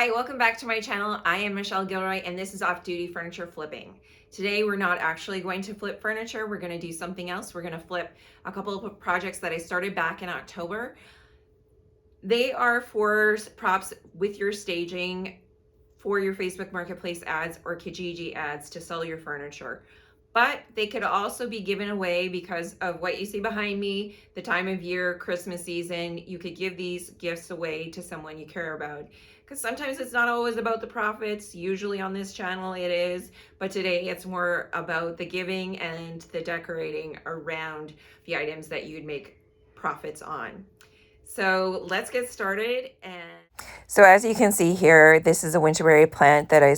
Hi, welcome back to my channel. I am Michelle Gilroy and this is Off Duty Furniture Flipping. Today we're not actually going to flip furniture, we're going to do something else. We're going to flip a couple of projects that I started back in October. They are for props with your staging for your Facebook Marketplace ads or Kijiji ads to sell your furniture. But they could also be given away because of what you see behind me, the time of year, Christmas season. You could give these gifts away to someone you care about. Because sometimes it's not always about the profits. Usually on this channel it is, but today it's more about the giving and the decorating around the items that you'd make profits on. So let's get started. So as you can see here, this is a winterberry plant that I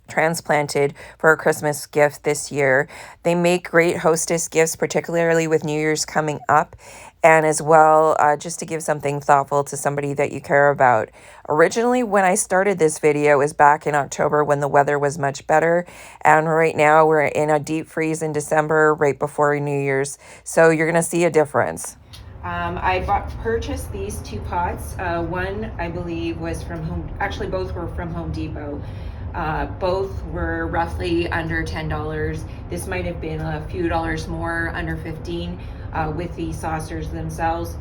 transplanted for a Christmas gift this year. They make great hostess gifts, particularly with New Year's coming up, and as well just to give something thoughtful to somebody that you care about. Originally, when I started this video, it was back in October when the weather was much better, and right now we're in a deep freeze in December right before New Year's, so you're gonna see a difference. I purchased these two pots. One I believe was from both were from Home Depot. Both were roughly under $10. This might have been a few dollars more, under 15, with the saucers themselves,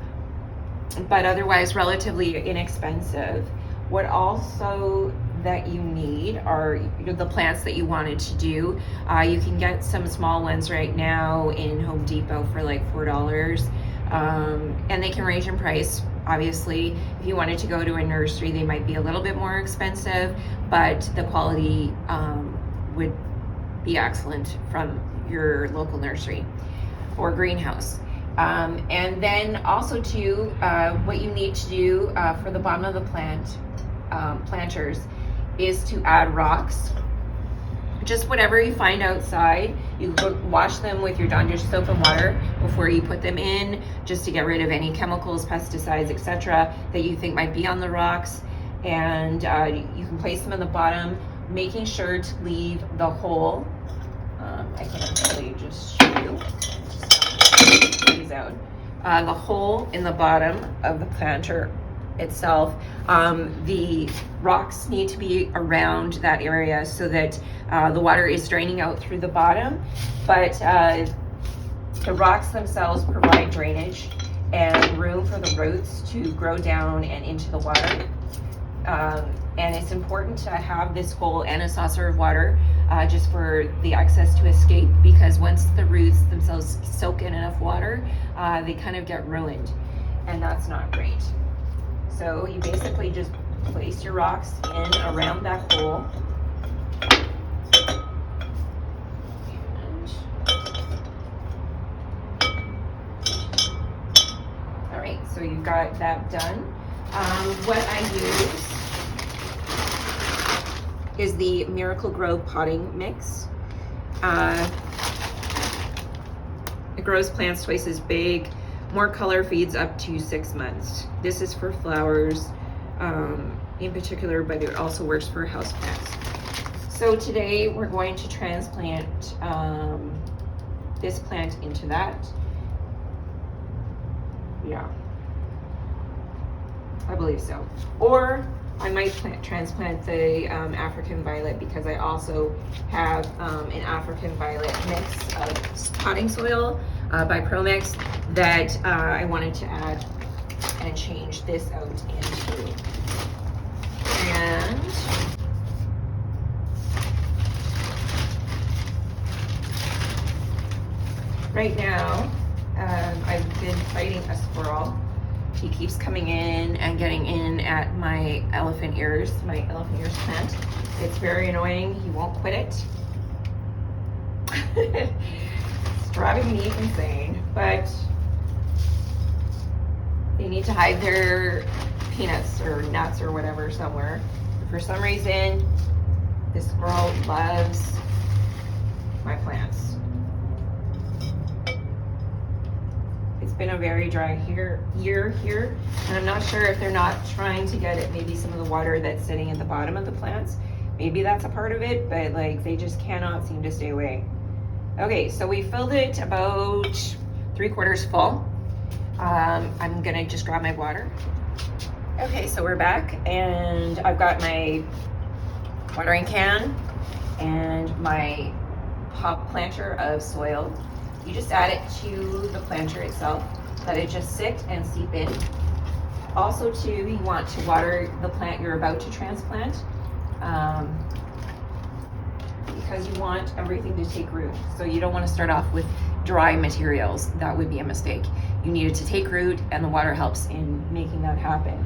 but otherwise relatively inexpensive. What also that you need are the plants that you wanted to do. You can get some small ones right now in Home Depot for like $4, and they can range in price. Obviously, if you wanted to go to a nursery, they might be a little bit more expensive, but the quality would be excellent from your local nursery or greenhouse. And then also too, what you need to do for the bottom of the planters is to add rocks. Just whatever you find outside. You wash them with your Dawn dish soap and water before you put them in, just to get rid of any chemicals, pesticides, etc. that you think might be on the rocks. And you can place them in the bottom, making sure to leave the hole. I can actually just show you. Just these out. The hole in the bottom of the planter itself. The rocks need to be around that area so that the water is draining out through the bottom, but the rocks themselves provide drainage and room for the roots to grow down and into the water. And it's important to have this hole and a saucer of water just for the excess to escape, because once the roots themselves soak in enough water, they kind of get ruined, and that's not great. So you basically just place your rocks in around that hole. All right, so you've got that done. What I use is the Miracle Grow potting mix. It grows plants twice as big. More color feeds up to 6 months. This is for flowers in particular, but it also works for houseplants. So today we're going to transplant this plant into that. Yeah, I believe so. Or I might transplant the African violet, because I also have an African violet mix of potting soil by ProMix that I wanted to add and change this out into. And right now, I've been fighting a squirrel. He keeps coming in and getting in at my elephant ears plant. It's very annoying. He won't quit it. It's driving me insane, but they need to hide their peanuts or nuts or whatever somewhere. For some reason, this squirrel loves my plants. It's been a very dry year here, and I'm not sure if they're not trying to get at maybe some of the water that's sitting at the bottom of the plants. Maybe that's a part of it, but like they just cannot seem to stay away. Okay, so we filled it about 3/4 full. I'm gonna just grab my water Okay, so we're back, and I've got my watering can and my pot planter of soil. You just add it to the planter itself, let it just sit and seep in. Also too, you want to water the plant you're about to transplant, because you want everything to take root. So you don't want to start off with dry materials. That would be a mistake. You need it to take root, and the water helps in making that happen.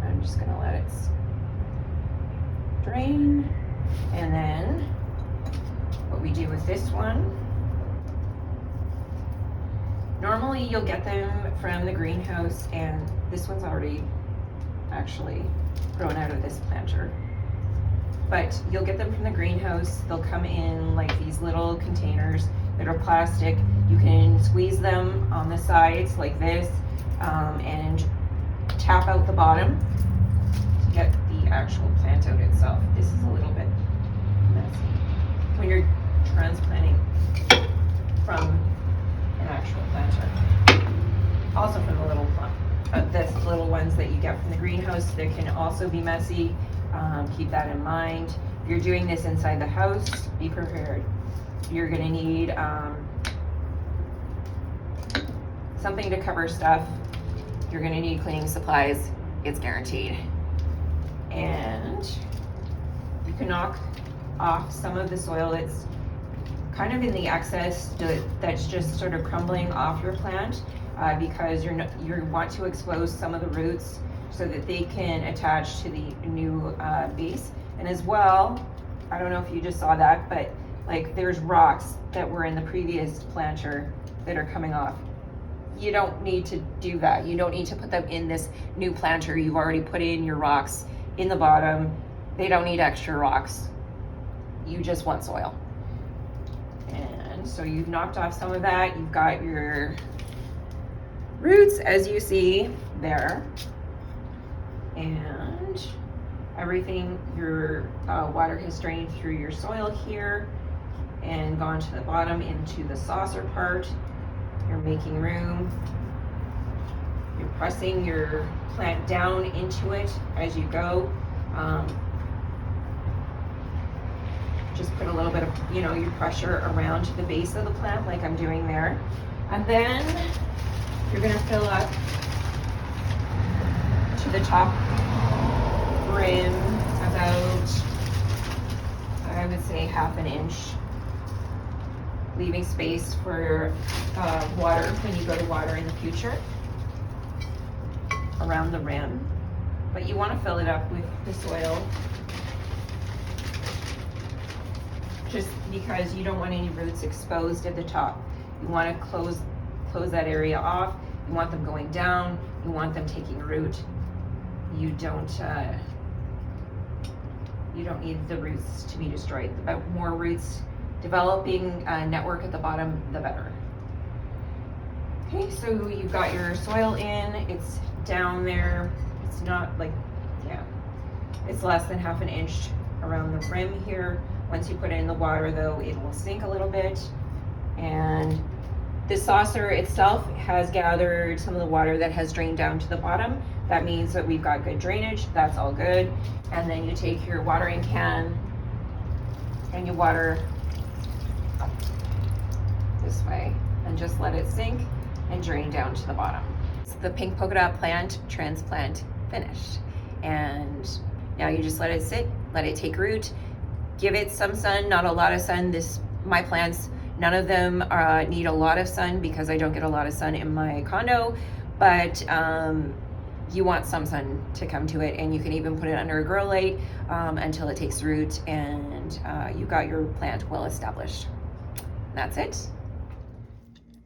I'm just gonna let it drain. And then what we do with this one, normally you'll get them from the greenhouse, and this one's already actually grown out of this planter. But you'll get them from the greenhouse. They'll come in like these little containers that are plastic. You can squeeze them on the sides like this, and tap out the bottom to get the actual plant out itself. This is a little bit messy when you're transplanting from an actual planter. Also from the little ones that you get from the greenhouse, they can also be messy. Keep that in mind. If you're doing this inside the house, be prepared. You're gonna need something to cover stuff. You're gonna need cleaning supplies, it's guaranteed. And you can knock off some of the soil that's kind of in the excess, that's just sort of crumbling off your plant, because you want to expose some of the roots so that they can attach to the new base. And as well, I don't know if you just saw that, but like there's rocks that were in the previous planter that are coming off. You don't need to do that. You don't need to put them in this new planter. You've already put in your rocks in the bottom. They don't need extra rocks. You just want soil. And so you've knocked off some of that. You've got your roots, as you see there. And everything, your water has drained through your soil here and gone to the bottom into the saucer part. You're making room. You're pressing your plant down into it as you go. Just put a little bit of, your pressure around the base of the plant like I'm doing there. And then you're gonna fill up to the top rim about, I would say, half an inch, leaving space for water when you go to water in the future around the rim. But you want to fill it up with the soil, just because you don't want any roots exposed at the top. You want to close that area off. You want them going down. You want them taking root. You don't need the roots to be destroyed. The more roots developing a network at the bottom, the better. Okay, so you've got your soil in, it's down there. It's not like, it's less than half an inch around the rim here. Once you put in the water though, it will sink a little bit. And the saucer itself has gathered some of the water that has drained down to the bottom. That means that we've got good drainage, that's all good. And then you take your watering can and you water this way and just let it sink and drain down to the bottom. So the pink polka dot plant transplant finished. And now you just let it sit, let it take root, give it some sun, not a lot of sun. My plants, none of them need a lot of sun because I don't get a lot of sun in my condo, but you want some sun to come to it, and you can even put it under a grow light until it takes root, and you've got your plant well established. That's it.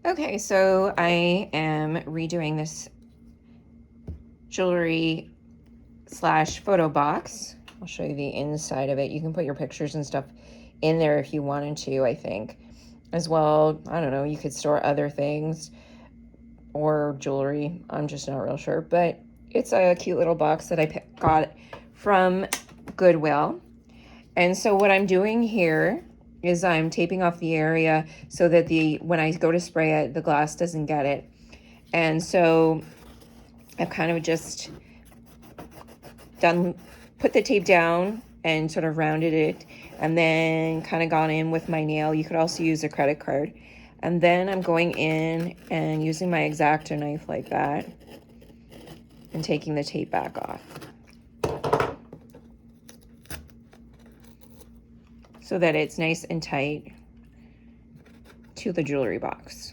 Okay, so I am redoing this jewelry / photo box. I'll show you the inside of it. You can put your pictures and stuff in there if you wanted to, I think. As well, I don't know, you could store other things or jewelry. I'm just not real sure, but it's a cute little box that I got from Goodwill. And so what I'm doing here is I'm taping off the area so that when I go to spray it, the glass doesn't get it. And so I've kind of just put the tape down and sort of rounded it, and then kind of gone in with my nail. You could also use a credit card. And then I'm going in and using my X-Acto knife like that and taking the tape back off, so that it's nice and tight to the jewelry box.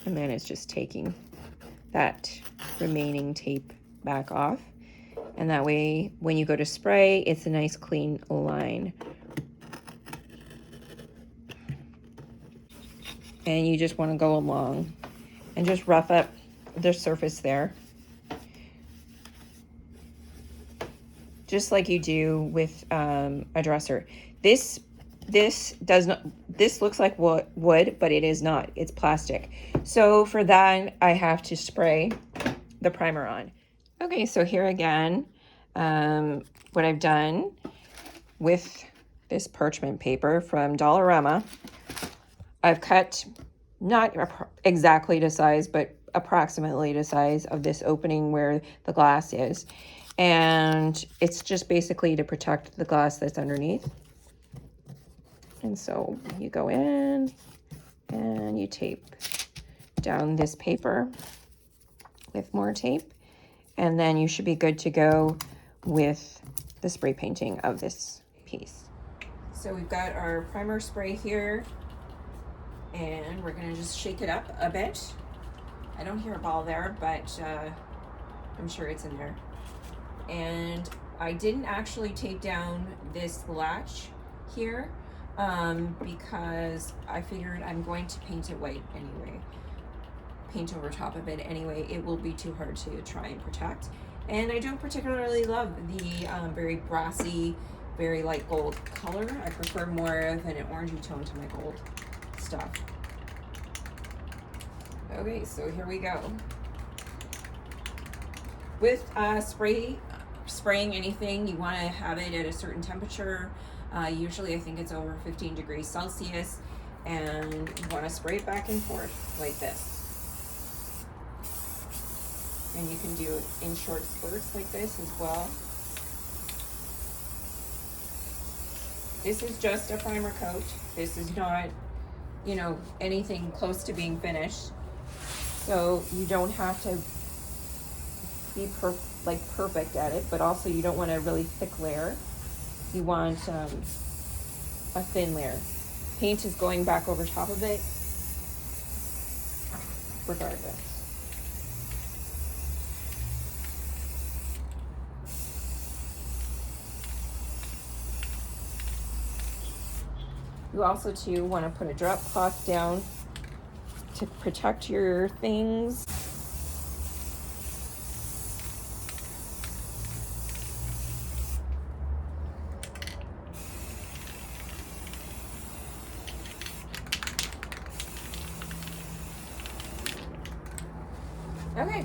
And then it's just taking that remaining tape back off. And that way, when you go to spray, it's a nice clean line. And you just want to go along and just rough up the surface there, just like you do with a dresser. This looks like wood, but it is not. It's plastic. So for that, I have to spray the primer on. Okay, so here again, what I've done with this parchment paper from Dollarama, I've cut not exactly to size, but approximately to size of this opening where the glass is. And it's just basically to protect the glass that's underneath. And so you go in and you tape down this paper with more tape. And then you should be good to go with the spray painting of this piece. So we've got our primer spray here, and we're gonna just shake it up a bit. I don't hear a ball there, but I'm sure it's in there. And I didn't actually tape down this latch here because I figured I'm going to paint it white anyway. Paint over top of it anyway. It will be too hard to try and protect. And I don't particularly love the very brassy, very light gold color. I prefer more of an orangey tone to my gold stuff. Okay, so here we go. With spraying anything, you want to have it at a certain temperature. Usually I think it's over 15 degrees Celsius, and you want to spray it back and forth like this. And you can do it in short spurts like this as well. This is just a primer coat. This is not, you know, anything close to being finished. So you don't have to be perfect at it, but also you don't want a really thick layer. You want a thin layer. Paint is going back over top of it regardless. You also too want to put a drop cloth down to protect your things. Okay.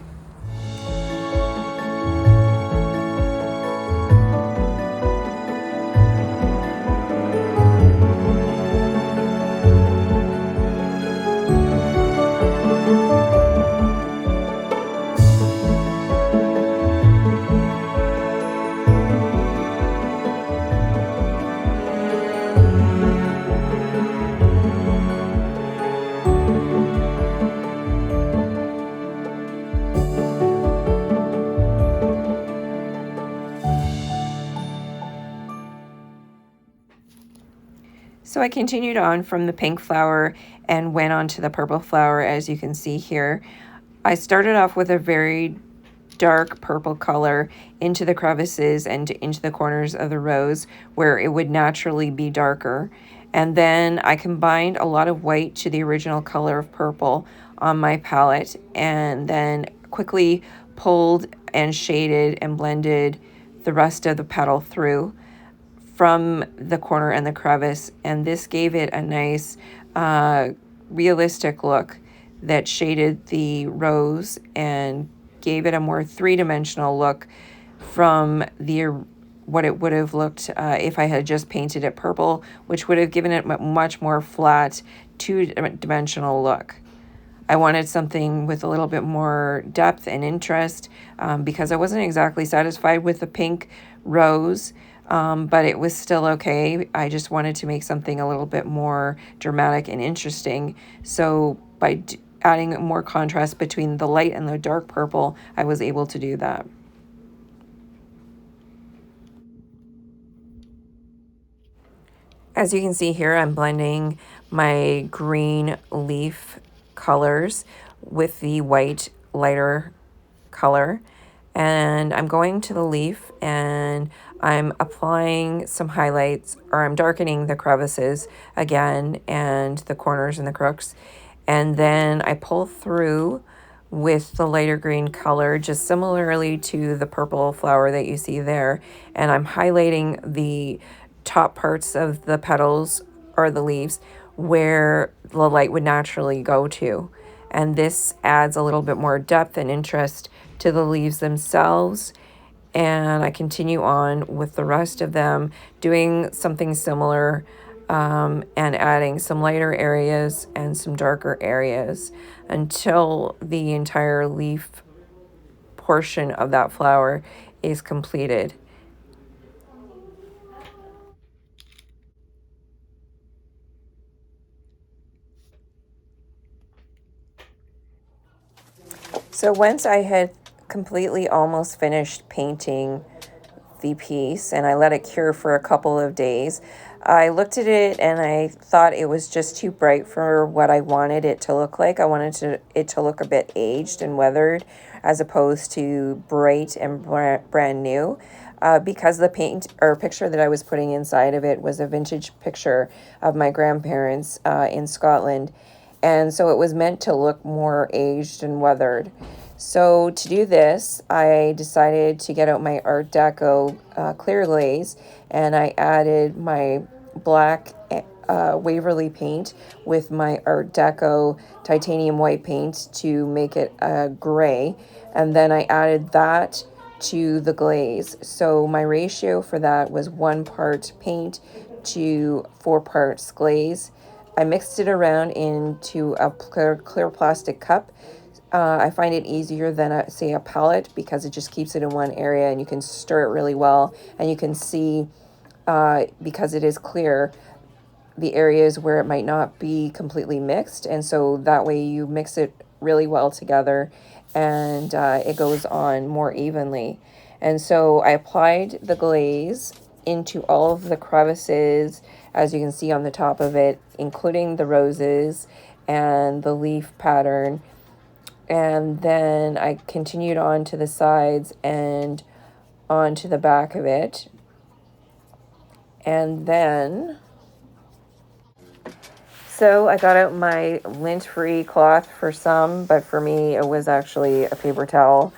So I continued on from the pink flower and went on to the purple flower, as you can see here. I started off with a very dark purple color into the crevices and into the corners of the rose where it would naturally be darker. And then I combined a lot of white to the original color of purple on my palette, and then quickly pulled and shaded and blended the rest of the petal through from the corner and the crevice, and this gave it a nice realistic look that shaded the rose and gave it a more three-dimensional look from what it would have looked if I had just painted it purple, which would have given it a much more flat two-dimensional look. I wanted something with a little bit more depth and interest because I wasn't exactly satisfied with the pink rose, but it was still okay. I just wanted to make something a little bit more dramatic and interesting. So by adding more contrast between the light and the dark purple, I was able to do that. As you can see here, I'm blending my green leaf colors with the white lighter color, and I'm going to the leaf and I'm applying some highlights, or I'm darkening the crevices again and the corners and the crooks, and then I pull through with the lighter green color, just similarly to the purple flower that you see there, and I'm highlighting the top parts of the petals or the leaves where the light would naturally go to. And this adds a little bit more depth and interest to the leaves themselves. And I continue on with the rest of them, doing something similar, and adding some lighter areas and some darker areas until the entire leaf portion of that flower is completed. So once I had completely almost finished painting the piece and I let it cure for a couple of days, I looked at it and I thought it was just too bright for what I wanted it to look like. I wanted it to look a bit aged and weathered as opposed to bright and brand new. Because the paint or picture that I was putting inside of it was a vintage picture of my grandparents in Scotland. And so it was meant to look more aged and weathered. So to do this, I decided to get out my Art Deco clear glaze, and I added my black Waverly paint with my Art Deco titanium white paint to make it gray, and then I added that to the glaze. So my ratio for that was 1 part paint to 4 parts glaze. I mixed it around into a clear plastic cup. I find it easier than, say, a palette because it just keeps it in one area and you can stir it really well. And you can see, because it is clear, the areas where it might not be completely mixed. And so that way you mix it really well together and it goes on more evenly. And so I applied the glaze into all of the crevices, as you can see on the top of it, including the roses and the leaf pattern. And then I continued on to the sides and onto the back of it. And then, so I got out my lint-free cloth for some, but for me it was actually a paper towel.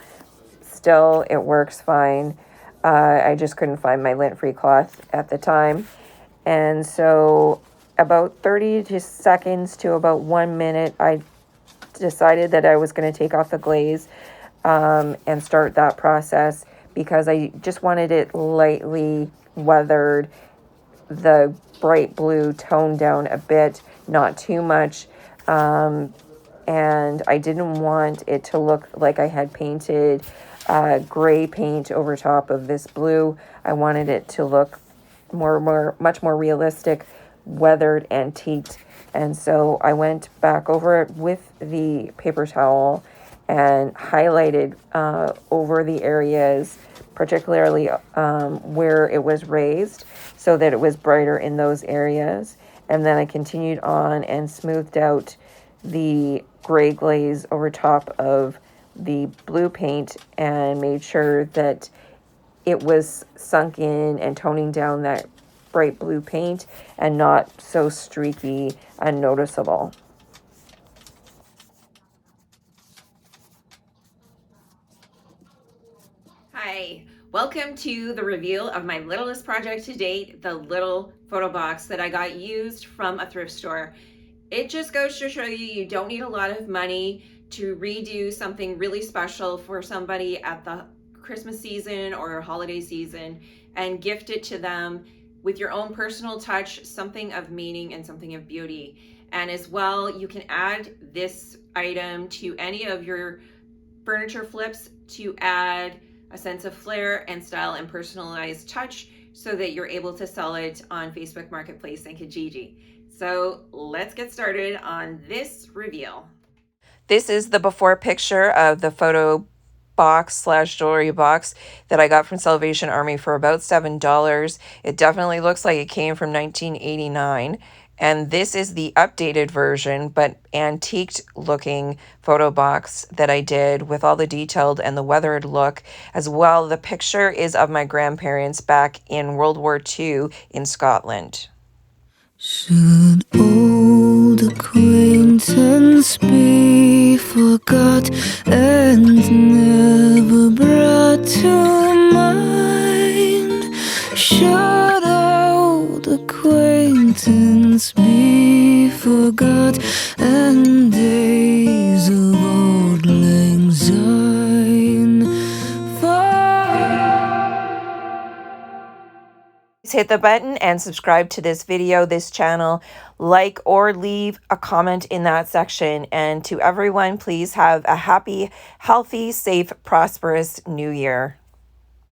Still, it works fine. I just couldn't find my lint-free cloth at the time. And so about 30 seconds to about 1 minute, I decided that I was going to take off the glaze and start that process because I just wanted it lightly weathered, the bright blue toned down a bit, not too much. And I didn't want it to look like I had painted gray paint over top of this blue. I wanted it to look much more realistic, weathered, antiqued. And so I went back over it with the paper towel and highlighted over the areas, particularly where it was raised, so that it was brighter in those areas. And then I continued on and smoothed out the gray glaze over top of the blue paint and made sure that it was sunk in and toning down that bright blue paint and not so streaky and noticeable. Hi, welcome to the reveal of my littlest project to date, the little photo box that I got used from a thrift store. It just goes to show you don't need a lot of money to redo something really special for somebody at the Christmas season or holiday season and gift it to them with your own personal touch, something of meaning and something of beauty. And as well, you can add this item to any of your furniture flips to add a sense of flair and style and personalized touch so that you're able to sell it on Facebook Marketplace and Kijiji. So let's get started on this reveal. This is the before picture of the photo box slash jewelry box that I got from Salvation Army for about $7. It definitely looks like it came from 1989. And this is the updated version, but antiqued looking photo box that I did with all the detailed and the weathered look as well. The picture is of my grandparents back in World War II in Scotland. Should old acquaintance be forgot and never brought to mind? Should old acquaintance be forgot and days of old lang syne? Hit the button and subscribe to this video, this channel, like or leave a comment in that section. And to everyone, please have a happy, healthy, safe, prosperous new year.